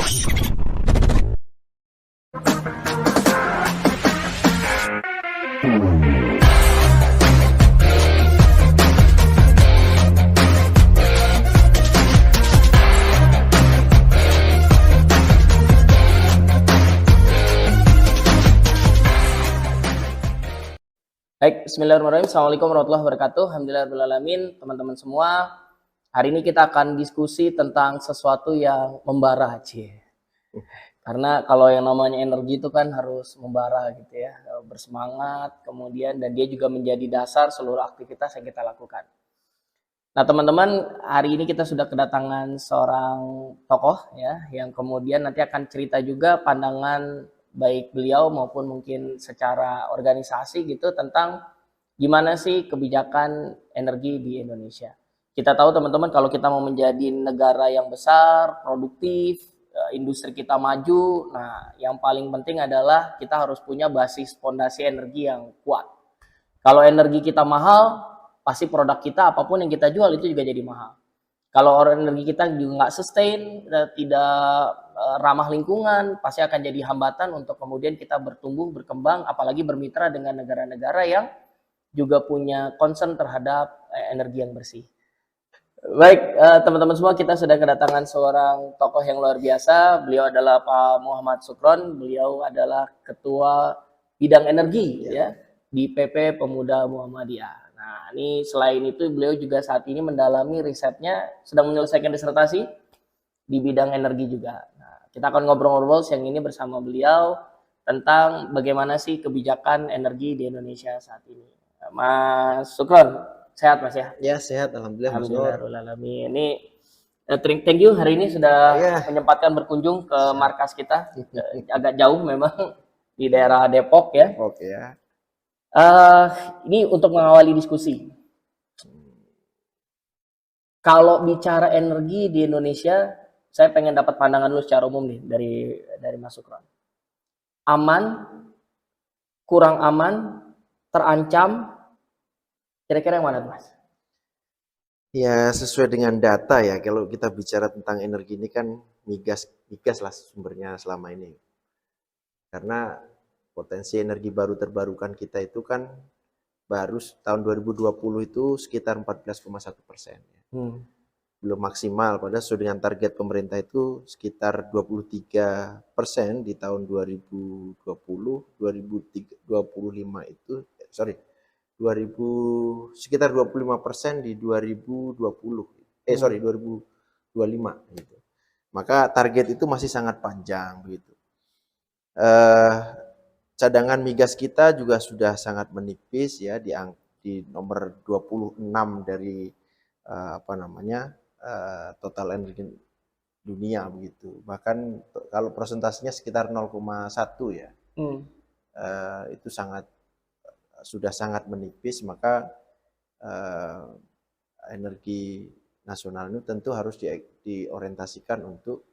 Baik, bismillahirrahmanirrahim. Assalamualaikum warahmatullahi wabarakatuh. Alhamdulillahirrahmanirrahim. Teman-teman semua, hari ini kita akan diskusi tentang sesuatu yang membara, cie. Karena kalau yang namanya energi itu kan harus membara gitu ya, bersemangat, kemudian dan dia juga menjadi dasar seluruh aktivitas yang kita lakukan. Nah, teman-teman, hari ini kita sudah kedatangan seorang tokoh ya, yang kemudian nanti akan cerita juga pandangan baik beliau maupun mungkin secara organisasi gitu tentang gimana sih kebijakan energi di Indonesia. Kita tahu teman-teman kalau kita mau menjadi negara yang besar, produktif, industri kita maju, nah yang paling penting adalah kita harus punya basis fondasi energi yang kuat. Kalau energi kita mahal, pasti produk kita apapun yang kita jual itu juga jadi mahal. Kalau energi kita juga nggak sustain, tidak ramah lingkungan, pasti akan jadi hambatan untuk kemudian kita bertumbuh, berkembang, apalagi bermitra dengan negara-negara yang juga punya concern terhadap energi yang bersih. Baik, teman-teman semua, kita sudah kedatangan seorang tokoh yang luar biasa. Beliau adalah Pak Muhammad Sukron. Beliau adalah Ketua Bidang Energi ya di PP Pemuda Muhammadiyah. Nah, ini selain itu beliau juga saat ini mendalami risetnya, sedang menyelesaikan disertasi di bidang energi juga. Nah, kita akan ngobrol-ngobrol siang ini bersama beliau tentang bagaimana sih kebijakan energi di Indonesia saat ini. Mas Sukron, sehat Mas ya? Ya, sehat, alhamdulillah. Alhamdulillah. Ini thank you hari ini sudah menyempatkan berkunjung ke markas kita. Agak jauh memang di daerah Depok ya. Oke ya. Ini untuk mengawali diskusi. Kalau bicara energi di Indonesia, saya pengen dapat pandangan dulu secara umum nih dari Mas Sukron. Aman, kurang aman, terancam, kira-kira yang mana Mas? Ya, sesuai dengan data ya, kalau kita bicara tentang energi ini kan migas lah sumbernya selama ini. Karena potensi energi baru terbarukan kita itu kan baru tahun 2020 itu sekitar 14,1%. Belum maksimal, padahal sesuai dengan target pemerintah itu sekitar 23% di tahun 2020, 2025 itu, sekitar 25% di 2025 gitu. Maka target itu masih sangat panjang begitu. Cadangan migas kita juga sudah sangat menipis ya di nomor 26 dari total energi dunia begitu. Bahkan kalau presentasinya sekitar 0,1 ya. Itu sudah sangat menipis, maka energi nasional ini tentu harus diorientasikan untuk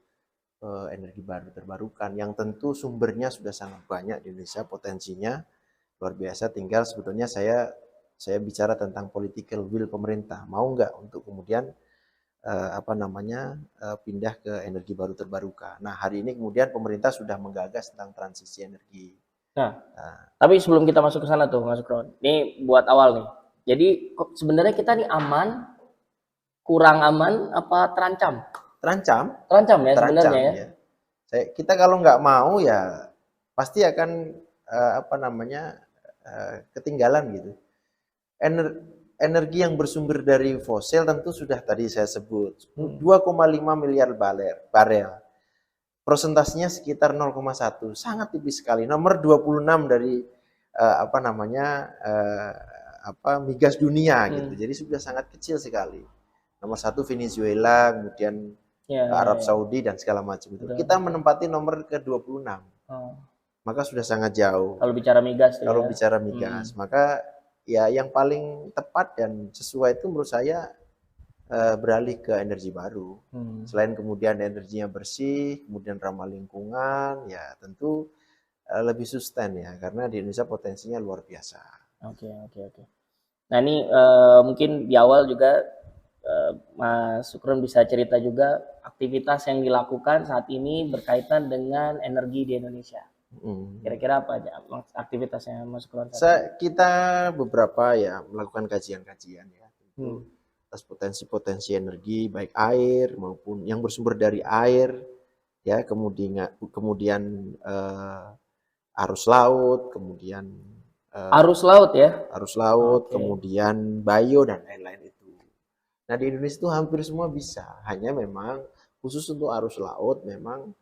energi baru terbarukan yang tentu sumbernya sudah sangat banyak di Indonesia, potensinya luar biasa. Tinggal sebetulnya saya bicara tentang political will pemerintah, mau nggak untuk kemudian pindah ke energi baru terbarukan. Nah, hari ini kemudian pemerintah sudah menggagas tentang transisi energi. Tapi sebelum kita masuk ke sana tuh Mas Sukron, ini buat awal nih. Jadi sebenarnya kita nih aman, kurang aman, apa terancam? Terancam ya sebenarnya ya. Kita kalau nggak mau ya pasti akan ketinggalan gitu. Energi yang bersumber dari fosil tentu sudah tadi saya sebut 2,5 miliar barel. Prosentasenya sekitar 0,1, sangat tipis sekali. Nomor 26 dari migas dunia gitu. Jadi sudah sangat kecil sekali. Nomor 1 Venezuela, kemudian Arab Saudi dan segala macam itu. Kita menempati nomor ke-26. Maka sudah sangat jauh. Kalau bicara migas bicara migas, maka ya yang paling tepat dan sesuai itu menurut saya beralih ke energi baru. Selain kemudian energinya bersih, kemudian ramah lingkungan, ya tentu lebih sustain ya, karena di Indonesia potensinya luar biasa. Oke. Nah ini mungkin di awal juga Mas Sukron bisa cerita juga aktivitas yang dilakukan saat ini berkaitan dengan energi di Indonesia. Kira-kira apa aja aktivitasnya Mas Sukron saat ini? Kita beberapa ya melakukan kajian-kajian ya, tentu atas potensi-potensi energi baik air maupun yang bersumber dari air, ya kemudian arus laut, kemudian Arus laut ya? Oke. kemudian bio dan lain-lain itu. Nah di Indonesia itu hampir semua bisa, hanya memang khusus untuk arus laut memang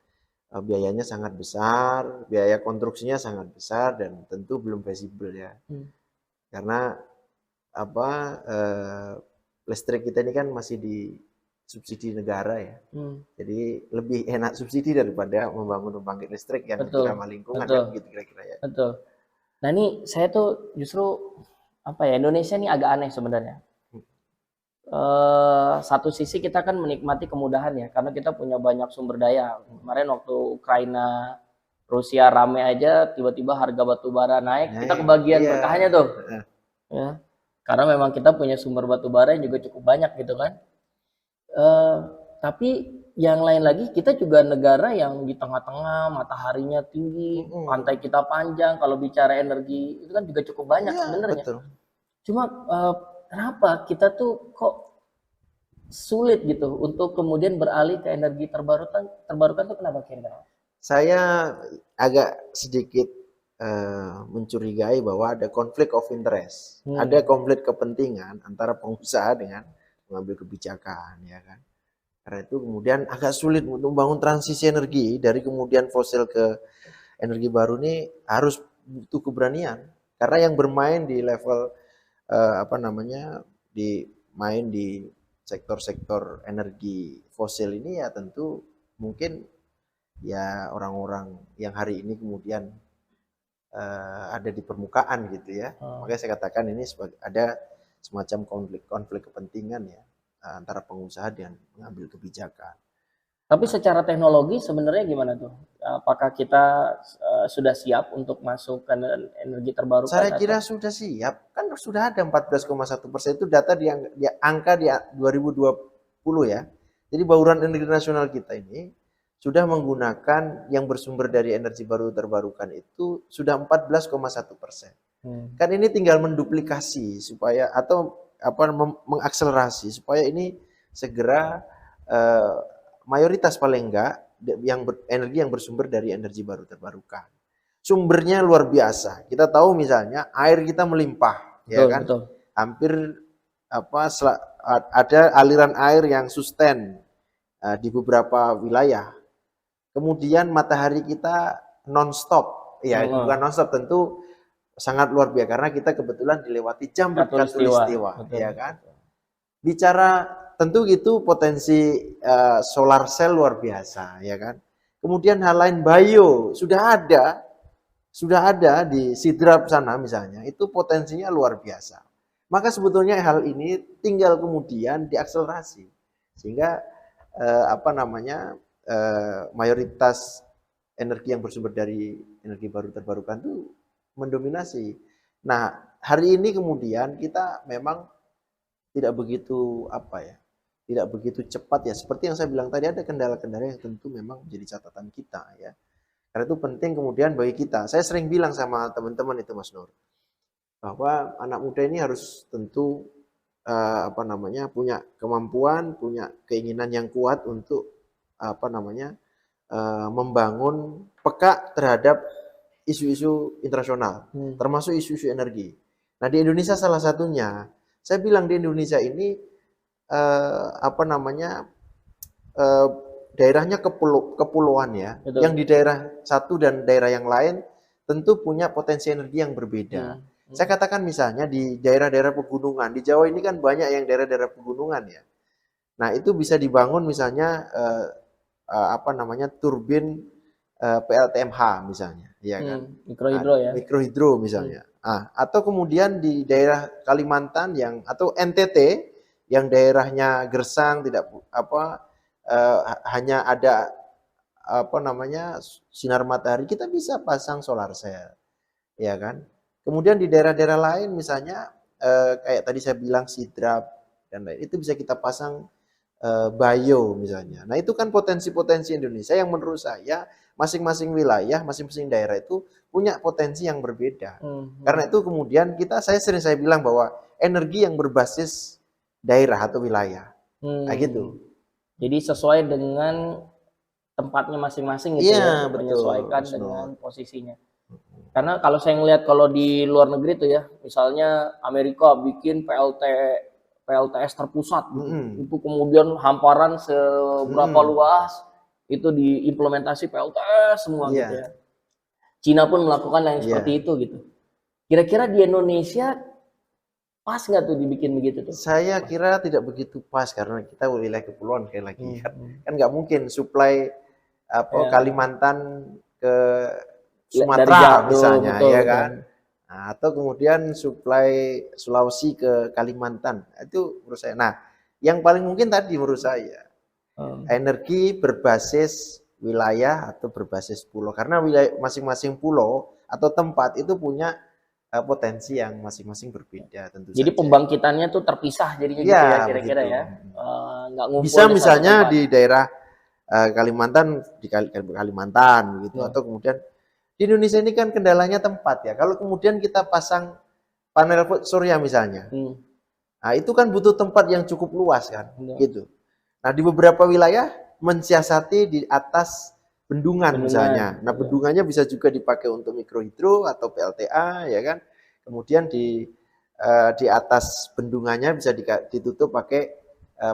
biayanya sangat besar, biaya konstruksinya sangat besar dan tentu belum visible ya. Karena apa listrik kita ini kan masih di subsidi negara ya. Jadi lebih enak subsidi daripada membangun pembangkit listrik yang lebih ramah lingkungan kan gitu kira-kira ya. Betul. Nah ini saya tuh justru apa ya, Indonesia ini agak aneh sebenarnya. Satu sisi kita kan menikmati kemudahan ya, karena kita punya banyak sumber daya. Kemarin waktu Ukraina Rusia rame aja, tiba-tiba harga batu bara naik, kita kebagian berkahnya tuh. Ya. Karena memang kita punya sumber batu bara yang juga cukup banyak gitu kan. Tapi yang lain lagi, kita juga negara yang di tengah-tengah, mataharinya tinggi, pantai kita panjang. Kalau bicara energi itu kan juga cukup banyak sebenarnya. Cuma kenapa kita tuh kok sulit gitu untuk kemudian beralih ke energi terbarukan tuh kenapa kira-kira? Saya agak sedikit mencurigai bahwa ada konflik of interest, ada konflik kepentingan antara pengusaha dengan mengambil kebijakan, ya kan? Karena itu kemudian agak sulit untuk membangun transisi energi dari kemudian fosil ke energi baru ini harus butuh keberanian. Karena yang bermain di level main di sektor-sektor energi fosil ini ya tentu mungkin ya orang-orang yang hari ini kemudian ada di permukaan gitu ya. Makanya saya katakan ini ada semacam konflik kepentingan ya antara pengusaha dan mengambil kebijakan. Tapi secara teknologi sebenarnya gimana tuh? Apakah kita sudah siap untuk masuk ke energi terbarukan? Saya kira sudah siap. Kan sudah ada 14,1% itu data di angka di 2020 ya. Jadi bauran energi nasional kita ini sudah menggunakan yang bersumber dari energi baru terbarukan itu sudah 14,1%. Kan ini tinggal menduplikasi supaya atau mengakselerasi supaya ini segera mayoritas paling enggak energi yang bersumber dari energi baru terbarukan. Sumbernya luar biasa. Kita tahu misalnya air kita melimpah, ya kan? Betul. Hampir ada aliran air yang sustain di beberapa wilayah. Kemudian matahari kita non-stop, ya bukan non-stop tentu sangat luar biasa karena kita kebetulan dilewati jam berkatulistiwa, ya kan? Bicara tentu gitu potensi solar cell luar biasa, ya kan? Kemudian hal lain bio sudah ada di Sidrap sana misalnya, itu potensinya luar biasa. Maka sebetulnya hal ini tinggal kemudian diakselerasi sehingga mayoritas energi yang bersumber dari energi baru terbarukan itu mendominasi. Nah, hari ini kemudian kita memang tidak begitu cepat ya. Seperti yang saya bilang tadi ada kendala-kendala yang tentu memang menjadi catatan kita ya. Karena itu penting kemudian bagi kita. Saya sering bilang sama teman-teman itu Mas Nur, bahwa anak muda ini harus tentu punya kemampuan, punya keinginan yang kuat untuk membangun peka terhadap isu-isu internasional, termasuk isu-isu energi. Nah di Indonesia salah satunya, saya bilang di Indonesia ini daerahnya kepulauan ya. Betul. Yang di daerah satu dan daerah yang lain tentu punya potensi energi yang berbeda. Saya katakan misalnya di daerah-daerah pegunungan, di Jawa ini kan banyak yang daerah-daerah pegunungan ya. Nah itu bisa dibangun misalnya turbin PLTMH misalnya, ya kan? Mikrohidro ya. Mikrohidro misalnya. Atau kemudian di daerah Kalimantan atau NTT yang daerahnya gersang hanya ada sinar matahari, kita bisa pasang solar cell, ya kan? Kemudian di daerah-daerah lain misalnya kayak tadi saya bilang Sidrap dan lain. Itu bisa kita pasang bio misalnya. Nah, itu kan potensi-potensi Indonesia yang menurut saya masing-masing wilayah, masing-masing daerah itu punya potensi yang berbeda. Karena itu kemudian saya sering bilang bahwa energi yang berbasis daerah atau wilayah. Kayak gitu. Jadi sesuai dengan tempatnya masing-masing gitu Iya, ya, betul, menyesuaikan Mas dengan Nur. posisinya. Karena kalau saya ngelihat kalau di luar negeri tuh ya, misalnya Amerika bikin PLTS terpusat gitu. Itu kemudian hamparan seberapa luas itu diimplementasi PLTS semua gitu Iya. ya. Cina pun melakukan yang seperti itu gitu. Kira-kira di Indonesia pas nggak tuh dibikin begitu tuh? Saya kira tidak begitu pas karena kita wilayah kepulauan sekali lagi kan nggak mungkin supply Kalimantan ke Sumatera misalnya, betul, ya betul. kan? Nah, atau kemudian supply Sulawesi ke Kalimantan, itu menurut saya. Nah, yang paling mungkin tadi menurut saya energi berbasis wilayah atau berbasis pulau, karena wilayah masing-masing pulau atau tempat itu punya potensi yang masing-masing berbeda tentu Jadi saja. pembangkitannya tuh terpisah jadinya Ya, gitu ya kira-kira begitu. ya. Nggak ngumpul Bisa di satu misalnya tempat. di daerah Kalimantan di Kalimantan gitu, atau kemudian di Indonesia ini kan kendalanya tempat ya. Kalau kemudian kita pasang panel surya misalnya, nah itu kan butuh tempat yang cukup luas kan, gitu. Nah di beberapa wilayah mensiasati di atas bendungan misalnya. Nah bendungannya bisa juga dipakai untuk mikrohidro atau PLTA ya kan. Kemudian di atas bendungannya bisa ditutup pakai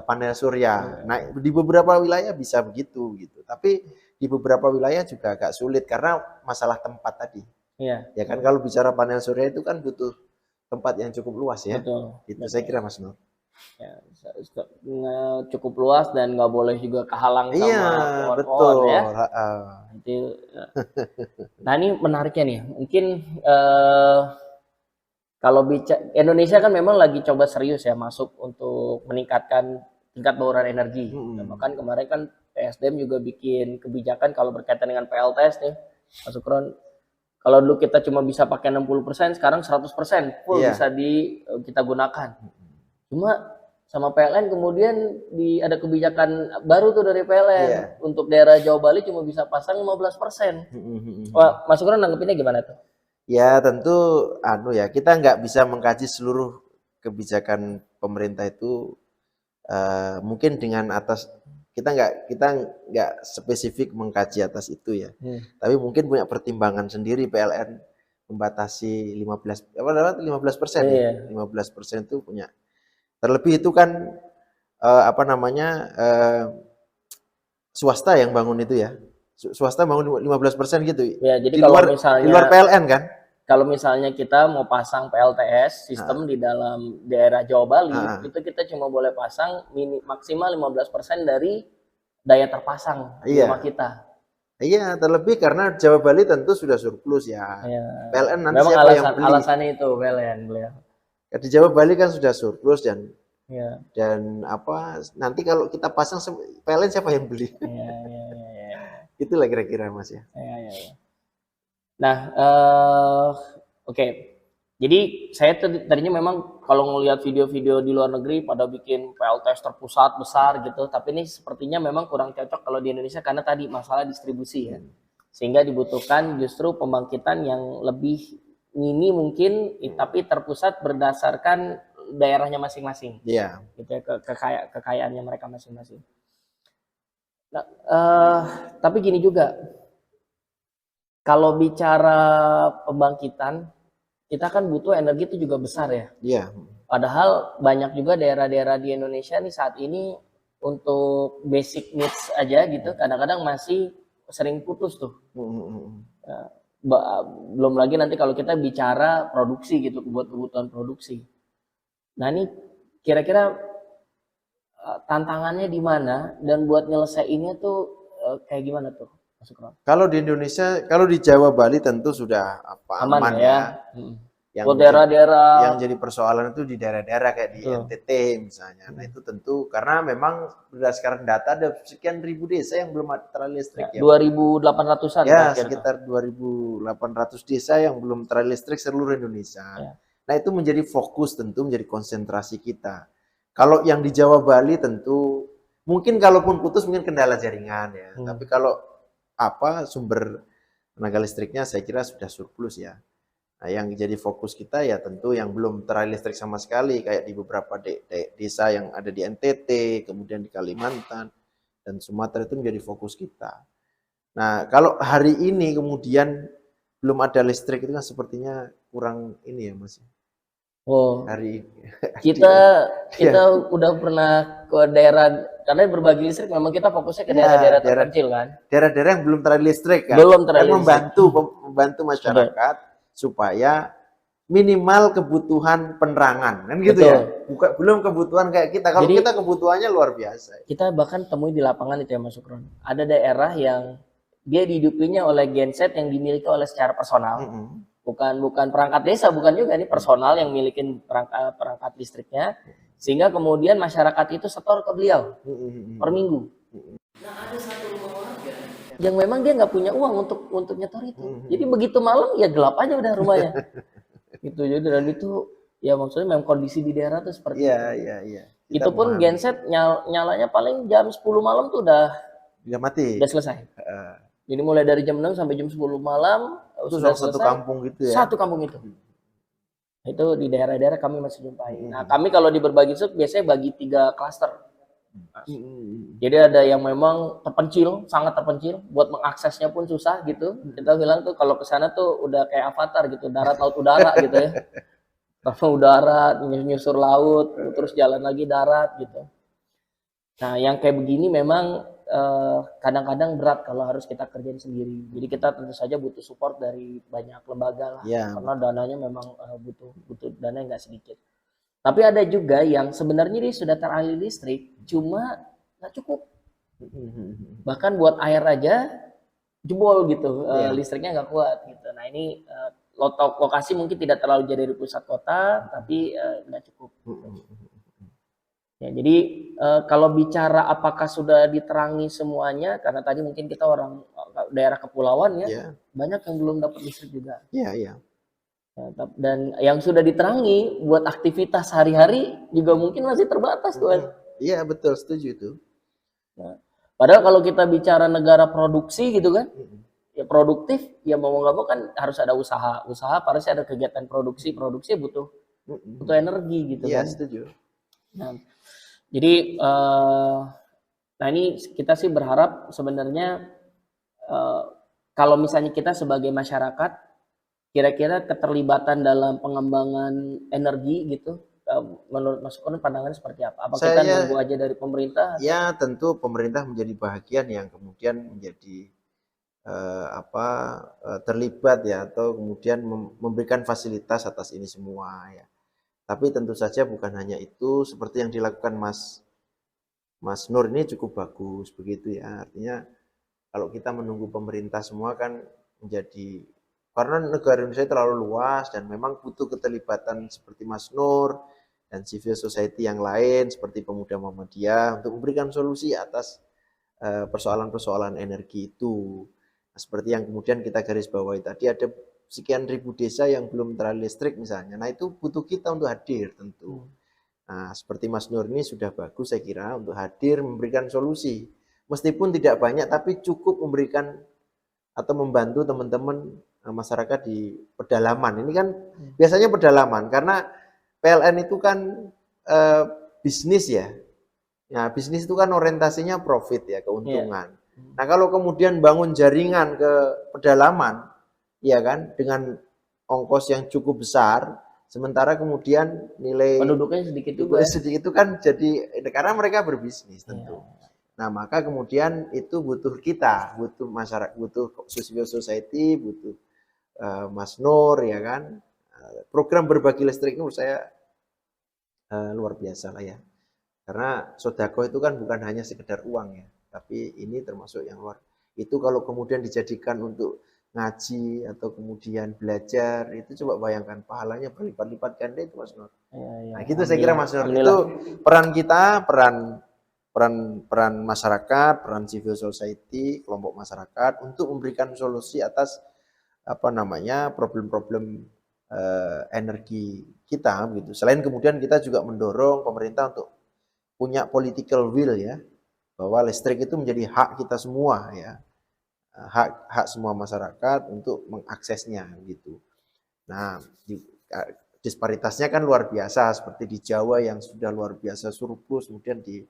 panel surya. Nah di beberapa wilayah bisa begitu gitu. Tapi di beberapa wilayah juga agak sulit karena masalah tempat tadi. Iya. Ya kan kalau bicara panel surya itu kan butuh tempat yang cukup luas ya. Betul. Itu saya kira Mas Nur. Ya, cukup luas dan nggak boleh juga kehalang Iya, sama betul. pohon-pohon ya. Nah ini menariknya nih, mungkin kalau bicara Indonesia kan memang lagi coba serius ya masuk untuk meningkatkan tingkat bauran energi. Bahkan kemarin kan PSDM juga bikin kebijakan kalau berkaitan dengan PLTS nih, Mas Sukron. Kalau dulu kita cuma bisa pakai 60%, sekarang 100% full bisa kita gunakan. Cuma sama PLN kemudian ada kebijakan baru tuh dari PLN untuk daerah Jawa Bali cuma bisa pasang 15%. Wah, Mas Sukron nanggepinnya gimana tuh? Ya tentu kita nggak bisa mengkaji seluruh kebijakan pemerintah itu mungkin dengan kita nggak spesifik mengkaji atas itu ya. Tapi mungkin punya pertimbangan sendiri PLN membatasi 15% ya. 15% itu punya. Terlebih itu kan swasta yang bangun itu ya. Swasta bangun 15% gitu. Ya, jadi di luar PLN kan? Kalau misalnya kita mau pasang PLTS sistem di dalam daerah Jawa Bali, itu kita cuma boleh pasang maksimal 15% dari daya terpasang di rumah kita. Iya, terlebih karena Jawa Bali tentu sudah surplus ya. PLN nanti memang siapa yang beli? Alasannya itu PLN beliau. Di Jawa Bali kan sudah surplus dan nanti kalau kita pasang PLN siapa yang beli? Itulah kira-kira Mas ya. Nah, oke. Jadi saya tadinya memang kalau ngelihat video-video di luar negeri pada bikin PLTS terpusat besar gitu, tapi ini sepertinya memang kurang cocok kalau di Indonesia karena tadi masalah distribusi ya. Sehingga dibutuhkan justru pembangkitan yang lebih mini mungkin, tapi terpusat berdasarkan daerahnya masing-masing. Iya. Gitu ya, kekayaannya mereka masing-masing. Nah, tapi gini juga, kalau bicara pembangkitan, kita kan butuh energi itu juga besar ya. Iya. Padahal banyak juga daerah-daerah di Indonesia nih saat ini untuk basic needs aja gitu, kadang-kadang masih sering putus tuh. Belum lagi nanti kalau kita bicara produksi gitu, buat kebutuhan produksi. Nah ini kira-kira tantangannya di mana dan buat nyelesainnya tuh kayak gimana tuh? Kalau di Indonesia, kalau di Jawa Bali tentu sudah aman ya. Yang daerah-daerah yang jadi persoalan itu di daerah-daerah kayak di NTT misalnya. Nah itu tentu karena memang berdasarkan data ada sekian ribu desa yang belum terlistrik ya. 2.800-an ya, sekitar 2.800 desa yang belum terlistrik seluruh Indonesia. Nah itu menjadi fokus tentu menjadi konsentrasi kita. Kalau yang di Jawa Bali tentu mungkin kalaupun putus mungkin kendala jaringan ya. Tapi kalau sumber tenaga listriknya saya kira sudah surplus ya. Nah, yang jadi fokus kita ya tentu yang belum teraliri listrik sama sekali kayak di beberapa desa yang ada di NTT, kemudian di Kalimantan dan Sumatera itu menjadi fokus kita. Nah, kalau hari ini kemudian belum ada listrik itu kan sepertinya kurang ini ya Mas. Oh, Hari kita ya, udah pernah ke daerah, karena berbagi listrik memang kita fokusnya ke ya daerah-daerah daerah terpencil kan. daerah-daerah yang belum teraliri listrik kan. Belum Dan teraliri listrik. membantu Betul. masyarakat supaya minimal kebutuhan penerangan kan gitu Betul. ya. Belum kebutuhan kayak kita. Kalau Jadi kita kebutuhannya luar biasa. kita bahkan temui di lapangan itu ya Mas Sukron. Ada daerah yang dia dihidupinya oleh genset yang dimiliki oleh secara personal. Bukan perangkat desa, bukan juga ini personal yang milikin perangkat listriknya, sehingga kemudian masyarakat itu setor ke beliau per minggu. Nah, ada satu rumah warga yang memang dia nggak punya uang untuk nyetor itu. Jadi begitu malam ya gelap aja udah rumahnya. Gitu. Jadi dan itu ya maksudnya memang kondisi di daerah tuh seperti Iya, itu. iya, iya. Kita Itu pun memahami. genset nyalanya paling jam 10 malam tuh udah Udah mati. selesai. Jadi mulai dari jam 6 sampai jam 10 malam Itu sudah satu selesai. kampung gitu ya. Satu kampung itu. Itu di daerah-daerah kami masih jumpai. Nah, kami kalau di berbagi sub biasanya bagi 3 klaster. Jadi ada yang memang terpencil, sangat terpencil, buat mengaksesnya pun susah gitu. Kita bilang tuh kalau ke sana tuh udah kayak avatar gitu, darat laut udara gitu ya. Kalau udara, nyusur laut, terus jalan lagi darat gitu. Nah, yang kayak begini memang kadang-kadang berat kalau harus kita kerjain sendiri. Jadi kita tentu saja butuh support dari banyak lembaga lah, Ya, karena dananya memang butuh dana yang nggak sedikit. Tapi ada juga yang sebenarnya dia sudah teraliri listrik, cuma nggak cukup. Bahkan buat air aja jebol gitu, listriknya nggak kuat gitu. Nah ini lokasi mungkin tidak terlalu jauh dari pusat kota, tapi nggak cukup. Ya, jadi kalau bicara apakah sudah diterangi semuanya, karena tadi mungkin kita orang daerah kepulauan ya, banyak yang belum dapat listrik juga. Iya, iya. Dan yang sudah diterangi buat aktivitas sehari-hari juga mungkin masih terbatas tuh. Iya, betul, setuju itu. Nah, padahal kalau kita bicara negara produksi gitu kan, ya produktif, ya mau nggak mau kan harus ada usaha harus ada kegiatan produksi butuh energi gitu Iya, kan. setuju. Nah, jadi nah ini kita sih berharap sebenarnya kalau misalnya kita sebagai masyarakat kira-kira keterlibatan dalam pengembangan energi gitu, menurut Mas Kun pandangannya seperti apa? Apa kita nunggu aja dari pemerintah? Ya tentu pemerintah menjadi bahagian yang kemudian menjadi terlibat ya atau kemudian memberikan fasilitas atas ini semua ya. Tapi tentu saja bukan hanya itu, seperti yang dilakukan Mas Nur ini cukup bagus begitu ya. Artinya kalau kita menunggu pemerintah semua kan menjadi, karena negara Indonesia terlalu luas dan memang butuh keterlibatan seperti Mas Nur dan civil society yang lain seperti Pemuda Muhammadiyah untuk memberikan solusi atas persoalan-persoalan energi itu. Nah, seperti yang kemudian kita garis bawahi tadi, ada sekian ribu desa yang belum teraliri listrik misalnya. Nah itu butuh kita untuk hadir tentu. Nah seperti Mas Nur ini sudah bagus saya kira untuk hadir memberikan solusi. Meskipun tidak banyak tapi cukup memberikan atau membantu teman-teman masyarakat di pedalaman. Ini kan biasanya pedalaman karena PLN itu kan bisnis ya. Nah, bisnis itu kan orientasinya profit ya, keuntungan. Nah, kalau kemudian bangun jaringan ke pedalaman, ya kan, dengan ongkos yang cukup besar, sementara kemudian nilai penduduknya sedikit juga. Sedikit itu kan jadi karena mereka berbisnis tentu. Nah, maka kemudian itu butuh kita, butuh masyarakat, butuh civil society, butuh Mas Nur ya kan. Program berbagi listrik itu menurut saya luar biasa lah ya. Karena sodako itu kan bukan hanya sekedar uang ya, tapi ini termasuk yang luar. Itu kalau kemudian dijadikan untuk ngaji atau kemudian belajar, itu coba bayangkan pahalanya berlipat-lipat ganda itu Mas Nur. Nah gitu saya kira Mas Nur. Itu peran kita, peran masyarakat, peran civil society, kelompok masyarakat untuk memberikan solusi atas problem-problem energi kita gitu. Selain kemudian kita juga mendorong pemerintah untuk punya political will ya, bahwa listrik itu menjadi hak kita semua ya, hak semua masyarakat untuk mengaksesnya gitu. Nah, disparitasnya kan luar biasa, seperti di Jawa yang sudah luar biasa surplus, kemudian di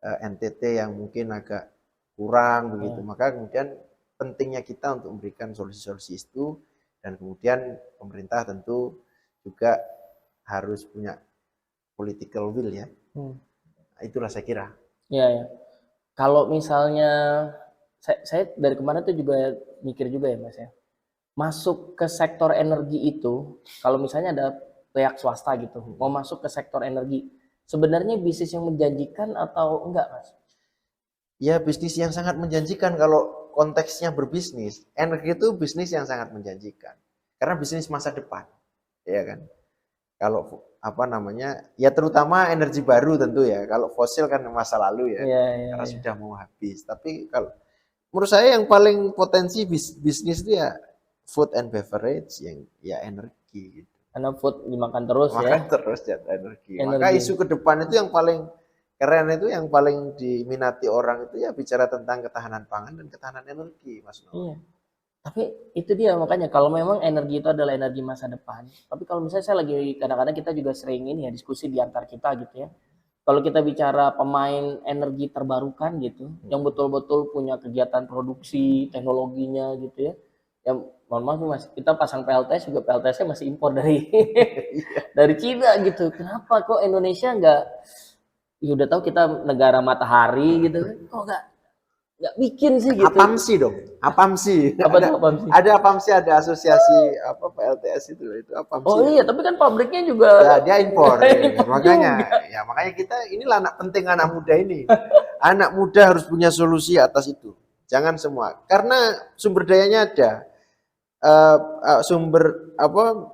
NTT yang mungkin agak kurang begitu. Maka kemudian pentingnya kita untuk memberikan solusi-solusi itu, dan kemudian pemerintah tentu juga harus punya political will ya. Itulah saya kira. Iya, ya. Kalau misalnya saya dari kemarin tuh juga mikir juga ya Mas ya. Masuk ke sektor energi itu, kalau misalnya ada pihak swasta gitu, mau masuk ke sektor energi, sebenarnya bisnis yang menjanjikan atau enggak, Mas? Ya, bisnis yang sangat menjanjikan kalau konteksnya berbisnis. Energi itu bisnis yang sangat menjanjikan. Karena bisnis masa depan. Ya kan? Kalau apa namanya, ya terutama energi baru tentu ya. Kalau fosil kan masa lalu ya, karena sudah mau habis. Tapi kalau menurut saya yang paling potensi bisnis itu ya food and beverage, yang ya energi gitu. Karena food dimakan terus ya. Makan terus ya energi. Maka isu ke depan itu yang paling keren, itu yang paling diminati orang itu ya bicara tentang ketahanan pangan dan ketahanan energi, Mas Noel. Iya. Tapi itu dia, makanya kalau memang energi itu adalah energi masa depan. Tapi kalau misalnya saya lagi, kadang-kadang kita juga sering ini ya diskusi di antar kita gitu ya. Kalau kita bicara pemain energi terbarukan gitu, yang betul-betul punya kegiatan produksi teknologinya gitu ya. Ya mohon maaf Mas, kita pasang PLTS juga PLTS-nya masih impor dari dari Cina gitu. Kenapa kok Indonesia nggak, ya udah tahu kita negara matahari gitu kan, kok nggak bikin sih gitu. Apamsi dong, Apamsi. Apa tuh Apamsi? Ada Apamsi, ada asosiasi apa PLTS itu Apamsi. Oh iya, tapi kan pabriknya juga ya, dia impor. Makanya juga. makanya kita inilah penting anak muda ini. Anak muda harus punya solusi atas itu. Jangan semua, karena sumber dayanya ada. Sumber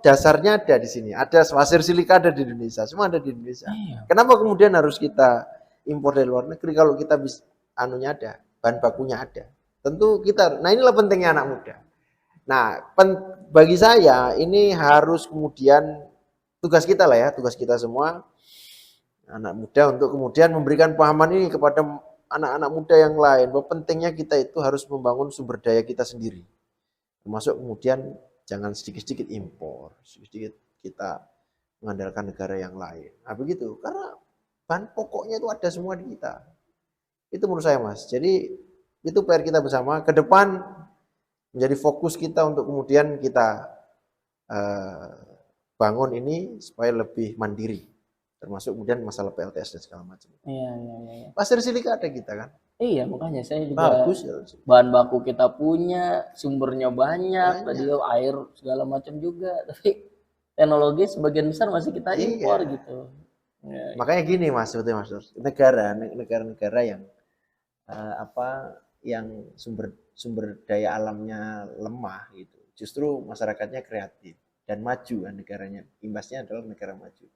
dasarnya ada di sini. Ada pasir silika ada di Indonesia, semua ada di Indonesia. Kenapa kemudian harus kita impor dari luar negeri kalau kita bisa anunya ada, bahan bakunya ada. Tentu kita, nah inilah pentingnya anak muda. Nah, bagi saya ini harus kemudian tugas kita lah ya, tugas kita semua anak muda untuk kemudian memberikan pahaman ini kepada anak-anak muda yang lain, bahwa pentingnya kita itu harus membangun sumber daya kita sendiri. Termasuk kemudian jangan sedikit-sedikit impor, sedikit-sedikit kita mengandalkan negara yang lain. Nah begitu, karena bahan pokoknya itu ada semua di kita. Itu menurut saya Mas. Jadi itu PR kita bersama. Ke depan menjadi fokus kita untuk kemudian kita bangun ini supaya lebih mandiri. Termasuk kemudian masalah PLTS dan segala macam. Iya. Pasir silika ada kita kan. Iya, makanya saya juga bagus ya. Bahan baku kita punya, sumbernya banyak, tadi air segala macam juga, tapi teknologi sebagian besar masih kita impor gitu. Ya. Makanya gini Mas, sebetulnya Mas, negara-negara yang yang sumber daya alamnya lemah gitu, justru masyarakatnya kreatif dan maju kan negaranya. Imbasnya adalah negara maju.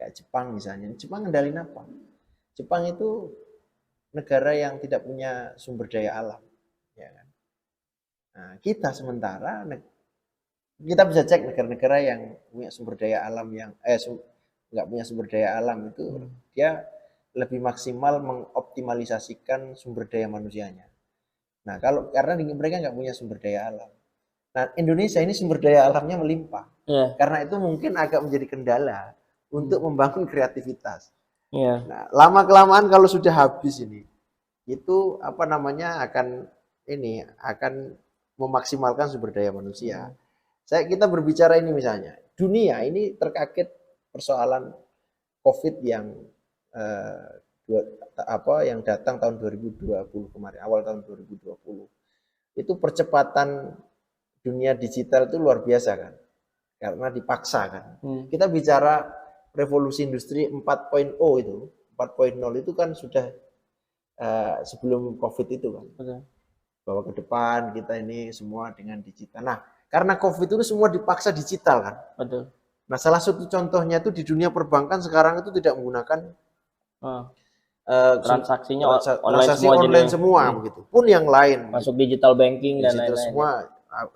Kayak Jepang misalnya. Jepang ngendalin apa? Jepang itu negara yang tidak punya sumber daya alam, ya kan? Nah, kita sementara kita bisa cek negara-negara yang punya sumber daya alam yang nggak punya sumber daya alam itu dia lebih maksimal mengoptimalisasikan sumber daya manusianya. Nah, karena mereka nggak punya sumber daya alam. Nah, Indonesia ini sumber daya alamnya melimpah. Karena itu mungkin agak menjadi kendala untuk membangun kreativitas. Nah, lama-kelamaan kalau sudah habis ini, itu akan memaksimalkan sumber daya manusia. Kita berbicara ini misalnya, dunia ini terkaget persoalan COVID yang yang datang tahun 2020 kemarin, awal tahun 2020. Itu percepatan dunia digital itu luar biasa kan, karena dipaksa kan. Kita bicara revolusi industri 4.0 itu, 4.0 itu kan sudah sebelum COVID itu kan. Bahwa ke depan kita ini semua dengan digital. Nah, karena COVID itu semua dipaksa digital kan. Betul. Nah, salah satu contohnya itu di dunia perbankan sekarang itu tidak menggunakan transaksinya online semua begitu. Pun yang lain masuk digital banking dan lain-lain. Semua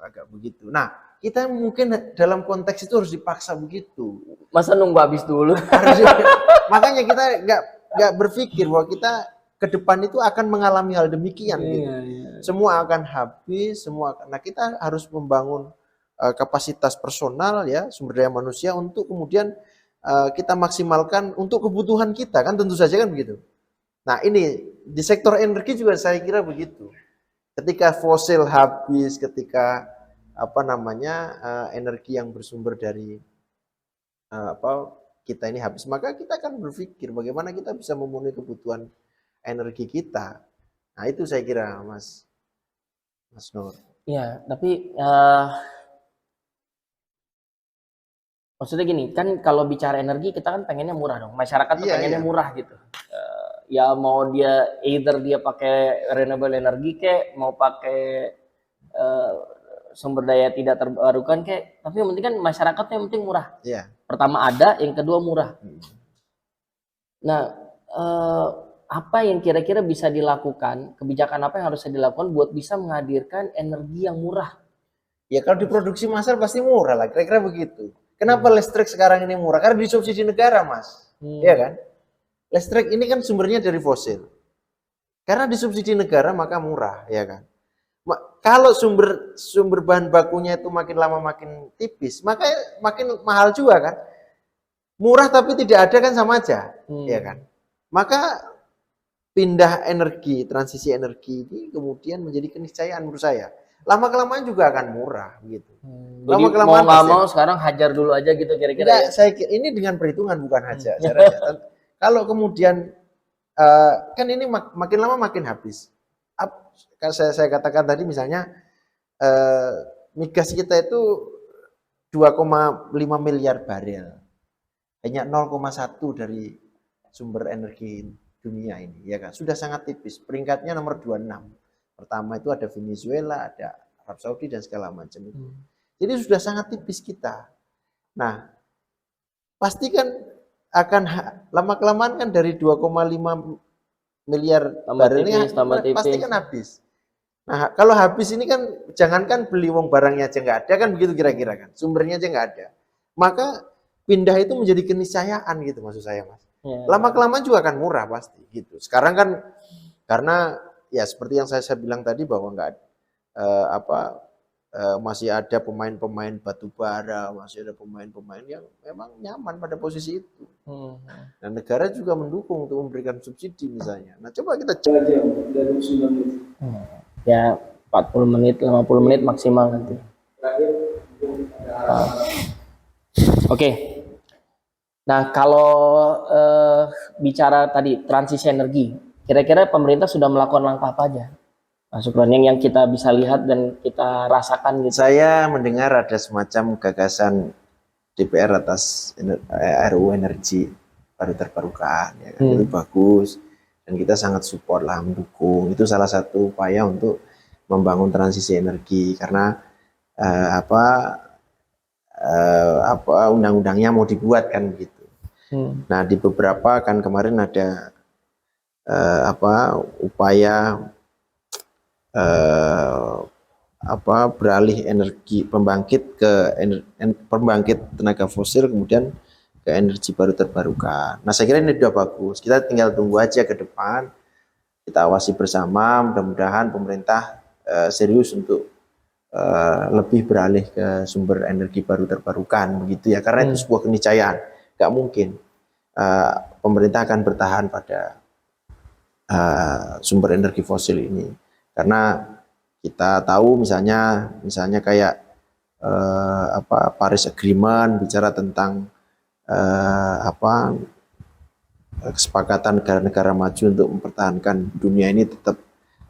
agak begitu. Nah, kita mungkin dalam konteks itu harus dipaksa begitu. Masa nunggu habis dulu? Makanya kita nggak berpikir bahwa kita ke depan itu akan mengalami hal demikian gitu. Semua akan habis, nah kita harus membangun kapasitas personal ya, sumber daya manusia untuk kemudian kita maksimalkan untuk kebutuhan kita, kan tentu saja kan begitu. Nah ini di sektor energi juga saya kira begitu. Ketika fosil habis, ketika energi yang bersumber dari kita ini habis, maka kita akan berpikir bagaimana kita bisa memenuhi kebutuhan energi kita. Nah itu saya kira Mas Nur. Ya, tapi maksudnya gini, kan kalau bicara energi kita kan pengennya murah dong. Masyarakat tuh pengennya murah gitu. Ya mau dia either dia pakai renewable energy kek, mau pakai sumber daya tidak terbarukan kek, tapi yang penting kan masyarakatnya yang penting murah. Pertama ada, yang kedua murah. Nah, apa yang kira-kira bisa dilakukan, kebijakan apa yang harus dilakukan buat bisa menghadirkan energi yang murah? Ya kalau diproduksi massal pasti murah lah, kira-kira begitu. Kenapa listrik sekarang ini murah? Karena disubsidi negara, Mas. Iya kan? Listrik ini kan sumbernya dari fosil. Karena disubsidi negara maka murah, ya kan? Kalau sumber bahan bakunya itu makin lama makin tipis, maka makin mahal juga kan? Murah tapi tidak ada kan sama aja, ya kan? Maka pindah energi, transisi energi ini kemudian menjadi keniscayaan menurut saya. Lama-kelamaan juga akan murah gitu. Lama-kelamaan mau nggak mau sekarang hajar dulu aja gitu kira-kira. Saya kira ini dengan perhitungan bukan hajar. Kalau kemudian kan ini makin lama makin habis. Saya katakan tadi misalnya migas kita itu 2,5 miliar barel. Hanya 0,1 dari sumber energi dunia ini, ya kan? Sudah sangat tipis. Peringkatnya nomor 26. Pertama itu ada Venezuela, ada Arab Saudi dan segala macam itu. Jadi sudah sangat tipis kita. Nah, pasti kan akan lama-kelamaan kan dari 2,5 miliar barel ini pasti kan habis. Nah, kalau habis ini kan jangankan beli wong barangnya aja nggak ada kan begitu kira-kira kan. Sumbernya aja nggak ada. Maka pindah itu menjadi keniscayaan gitu maksud saya, Mas. Lama-kelamaan juga akan murah pasti gitu. Sekarang kan karena ya seperti yang saya bilang tadi bahwa nggak masih ada pemain-pemain batu bara, masih ada pemain-pemain yang memang nyaman pada posisi itu. Dan negara juga mendukung untuk memberikan subsidi misalnya. Nah, coba kita cek aja dari 9 menit. Ya 40 menit, 50 menit maksimal nanti. Oke. Nah, kalau bicara tadi transisi energi, kira-kira pemerintah sudah melakukan langkah apa aja? Mas Sukron, yang kita bisa lihat dan kita rasakan gitu. Saya mendengar ada semacam gagasan DPR atas RUU energi baru terbarukan, ya kan? Itu bagus dan kita sangat support lah, mendukung. Itu salah satu upaya untuk membangun transisi energi karena undang-undangnya mau dibuat kan begitu. Nah di beberapa kan kemarin ada upaya beralih energi pembangkit tenaga fosil kemudian ke energi baru terbarukan. Nah saya kira ini sudah bagus. Kita tinggal tunggu aja ke depan. Kita awasi bersama. Mudah-mudahan pemerintah serius untuk lebih beralih ke sumber energi baru terbarukan begitu ya. Karena itu sebuah keniscayaan. Gak mungkin pemerintah akan bertahan pada sumber energi fosil ini. Karena kita tahu misalnya kayak Paris Agreement bicara tentang kesepakatan negara-negara maju untuk mempertahankan dunia ini tetap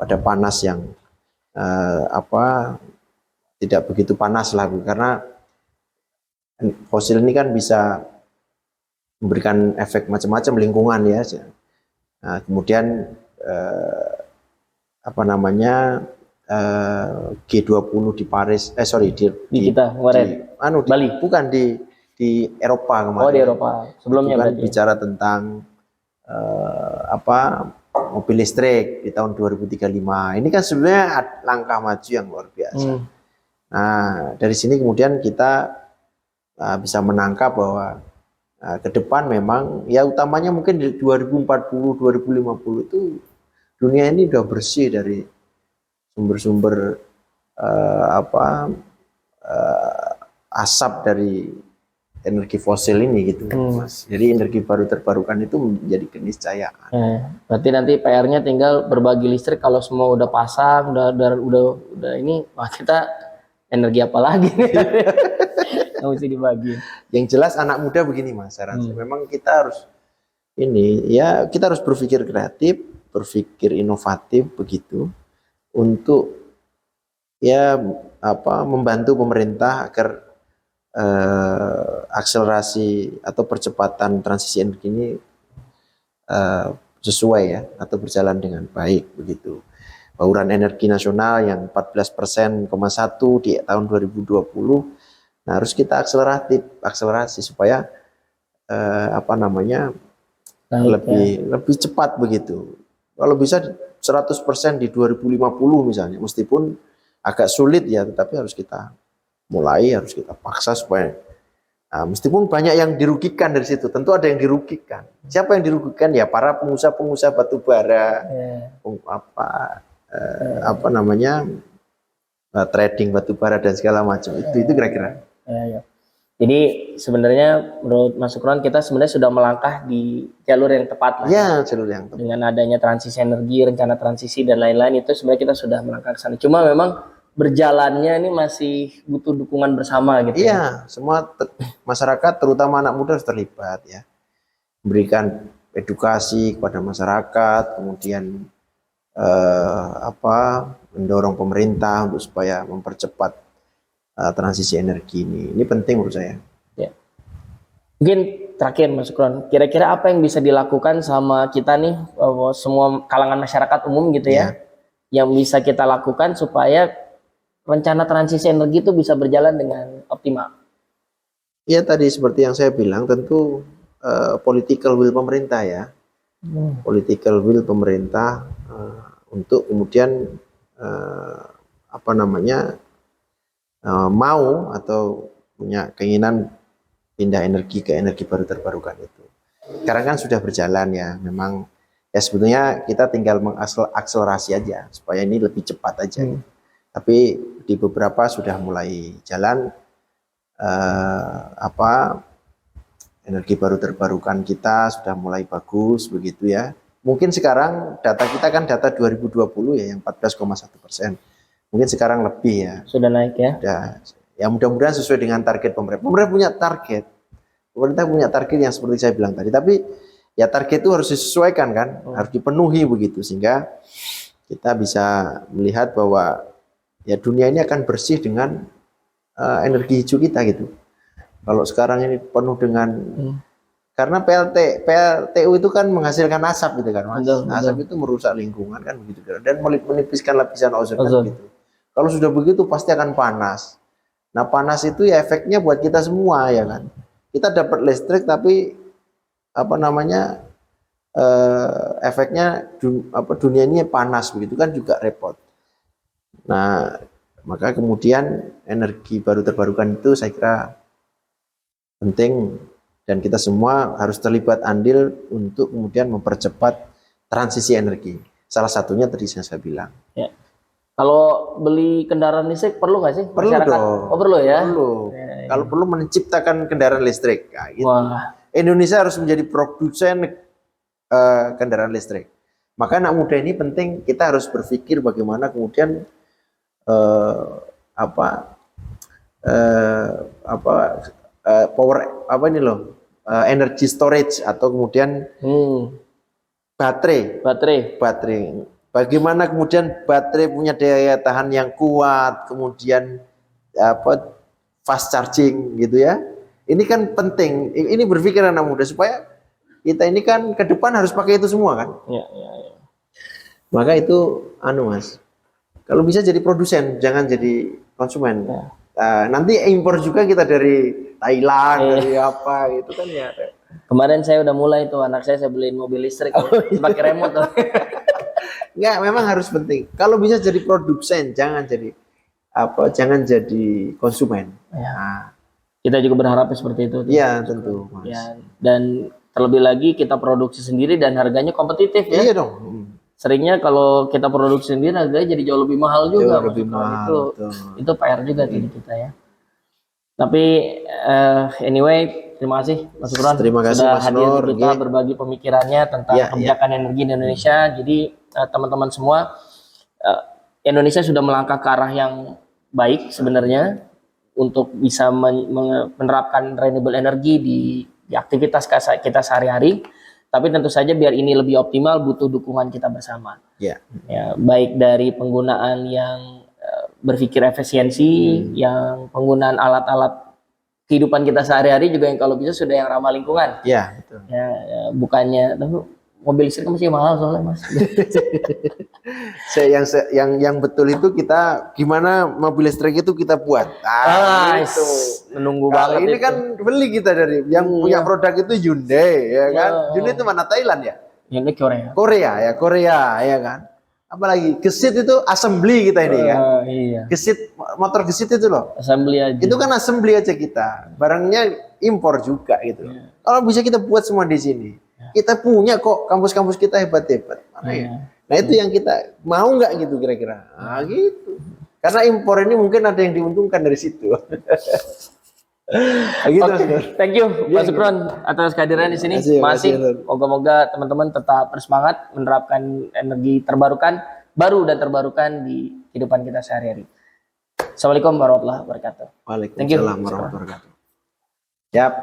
pada panas yang tidak begitu panas lah, karena fosil ini kan bisa memberikan efek macam-macam lingkungan ya. Nah, kemudian G20 di Paris, di kita kemarin, Bali, bukan di Eropa kemarin. Oh di Eropa, sebelumnya kan bicara tentang mobil listrik di tahun 2035. Ini kan sebenarnya langkah maju yang luar biasa. Nah dari sini kemudian kita bisa menangkap bahwa Nah, ke depan memang ya utamanya mungkin di 2040, 2050 itu dunia ini udah bersih dari sumber-sumber apa asap dari energi fosil ini gitu Mas. Jadi energi baru terbarukan itu menjadi keniscayaan. Berarti nanti PR-nya tinggal berbagi listrik. Kalau semua udah pasang, udah ini, wah kita energi apa lagi nih? Yang mesti dibagi. Yang jelas anak muda begini Mas, saya rasa memang kita harus kita harus berpikir kreatif, berpikir inovatif begitu untuk membantu pemerintah agar akselerasi atau percepatan transisi energi ini sesuai ya atau berjalan dengan baik begitu. Bauran energi nasional yang 14,1% di tahun 2020, nah harus kita akselerasi supaya lebih cepat begitu. Kalau bisa 100% di 2050 misalnya, meskipun agak sulit ya, tetapi harus kita paksa supaya meskipun banyak yang dirugikan dari situ, tentu ada yang dirugikan. Siapa yang dirugikan? Ya para pengusaha-pengusaha batu bara, trading batu bara dan segala macam itu kira-kira. Jadi sebenarnya menurut Mas Sukron kita sebenarnya sudah melangkah di jalur yang tepat, Mas. Ya, jalur yang tepat. Dengan adanya transisi energi, rencana transisi dan lain-lain itu sebenarnya kita sudah melangkah ke sana. Cuma memang berjalannya ini masih butuh dukungan bersama gitu. Iya, semua masyarakat terutama anak muda harus terlibat ya. Memberikan edukasi kepada masyarakat, kemudian mendorong pemerintah untuk supaya mempercepat transisi energi ini. Ini penting menurut saya. Ya. Mungkin terakhir Mas Sukron, kira-kira apa yang bisa dilakukan sama kita nih, semua kalangan masyarakat umum gitu ya, yang bisa kita lakukan supaya rencana transisi energi itu bisa berjalan dengan optimal? Ya tadi seperti yang saya bilang, tentu political will pemerintah ya. Political will pemerintah untuk kemudian mau atau punya keinginan pindah energi ke energi baru terbarukan itu. Sekarang kan sudah berjalan ya, memang ya sebetulnya kita tinggal mengakselerasi aja supaya ini lebih cepat aja. Gitu. Tapi di beberapa sudah mulai jalan energi baru terbarukan kita sudah mulai bagus begitu ya. Mungkin sekarang data kita kan data 2020 ya yang 14,1%. Mungkin sekarang lebih ya. Sudah naik ya. Ya mudah-mudahan sesuai dengan target pemerintah. Pemerintah punya target. Pemerintah punya target yang seperti saya bilang tadi. Tapi ya target itu harus disesuaikan kan, harus dipenuhi begitu sehingga kita bisa melihat bahwa ya dunia ini akan bersih dengan energi hijau kita gitu. Kalau sekarang ini penuh dengan karena PLTU itu kan menghasilkan asap gitu kan, Mas. Asap itu merusak lingkungan kan begitu dan menipiskan lapisan ozon kan gitu. Kalau sudah begitu pasti akan panas. Nah, panas itu ya efeknya buat kita semua ya kan. Kita dapat listrik tapi efeknya dunia ini panas begitu kan juga repot. Nah, maka kemudian energi baru terbarukan itu saya kira penting dan kita semua harus terlibat andil untuk kemudian mempercepat transisi energi. Salah satunya tadi yang saya bilang. Ya. Kalau beli kendaraan listrik perlu nggak sih? Perlu dong. Oh perlu ya? Perlu. Kalau perlu menciptakan kendaraan listrik. Nah, gitu. Indonesia harus menjadi produsen kendaraan listrik. Maka anak muda ini penting kita harus berpikir bagaimana kemudian energy storage atau kemudian baterai. Bagaimana kemudian baterai punya daya tahan yang kuat, kemudian fast charging gitu ya. Ini kan penting. Ini berpikir anak muda supaya kita ini kan ke depan harus pakai itu semua kan. Ya. Maka itu Mas. Kalau bisa jadi produsen, jangan jadi konsumen. Ya. Nanti impor juga kita dari Thailand, dari apa itu kan ya. Kemarin saya udah mulai tuh anak saya beliin mobil listrik pakai remote tuh. Enggak, memang harus penting. Kalau bisa jadi produsen, jangan jadi konsumen. Ya. Nah, Kita juga berharap seperti itu. Iya, tentu, Mas. Ya, dan terlebih lagi kita produksi sendiri dan harganya kompetitif ya. Iya dong. Seringnya kalau kita produksi sendiri harganya jadi jauh lebih mahal juga. Jauh lebih mahal. Itu PR juga di kita ya. Tapi anyway, terima kasih Mas Sukron Terima kasih sudah Mas hadir Nur, di kita berbagi pemikirannya tentang kebijakan energi di Indonesia. Jadi teman-teman semua, Indonesia sudah melangkah ke arah yang baik sebenarnya untuk bisa menerapkan renewable energy di aktivitas kita sehari-hari. Tapi tentu saja biar ini lebih optimal butuh dukungan kita bersama. Ya, baik dari penggunaan yang berpikir efisiensi, yang penggunaan alat-alat kehidupan kita sehari-hari juga yang kalau bisa sudah yang ramah lingkungan. Iya, betul. Ya, bukannya mobil listrik masih mahal soalnya Mas. yang betul itu kita gimana mobil listrik itu kita buat. Itu menunggu banget. Ini kan beli kita dari yang punya produk itu Hyundai, ya kan? Hyundai itu mana, Thailand ya? Hyundai Korea. Korea ya kan? Apalagi gesit itu assembly kita ini kan? Iya. Gesit, motor gesit itu loh. Assembly aja. Itu kan assembly aja kita. Barangnya impor juga gitu. Kalau bisa kita buat semua di sini. Kita punya kok, kampus-kampus kita hebat-hebat. Nah itu yang kita mau nggak gitu kira-kira. Nah gitu. Karena impor ini mungkin ada yang diuntungkan dari situ. Gitu, thank you Pak Sukron atas kehadiran di sini. Masih moga-moga teman-teman tetap bersemangat menerapkan energi baru dan terbarukan di kehidupan kita sehari-hari. Assalamualaikum warahmatullahi wabarakatuh. Waalaikumsalam warahmatullahi wabarakatuh. Yap.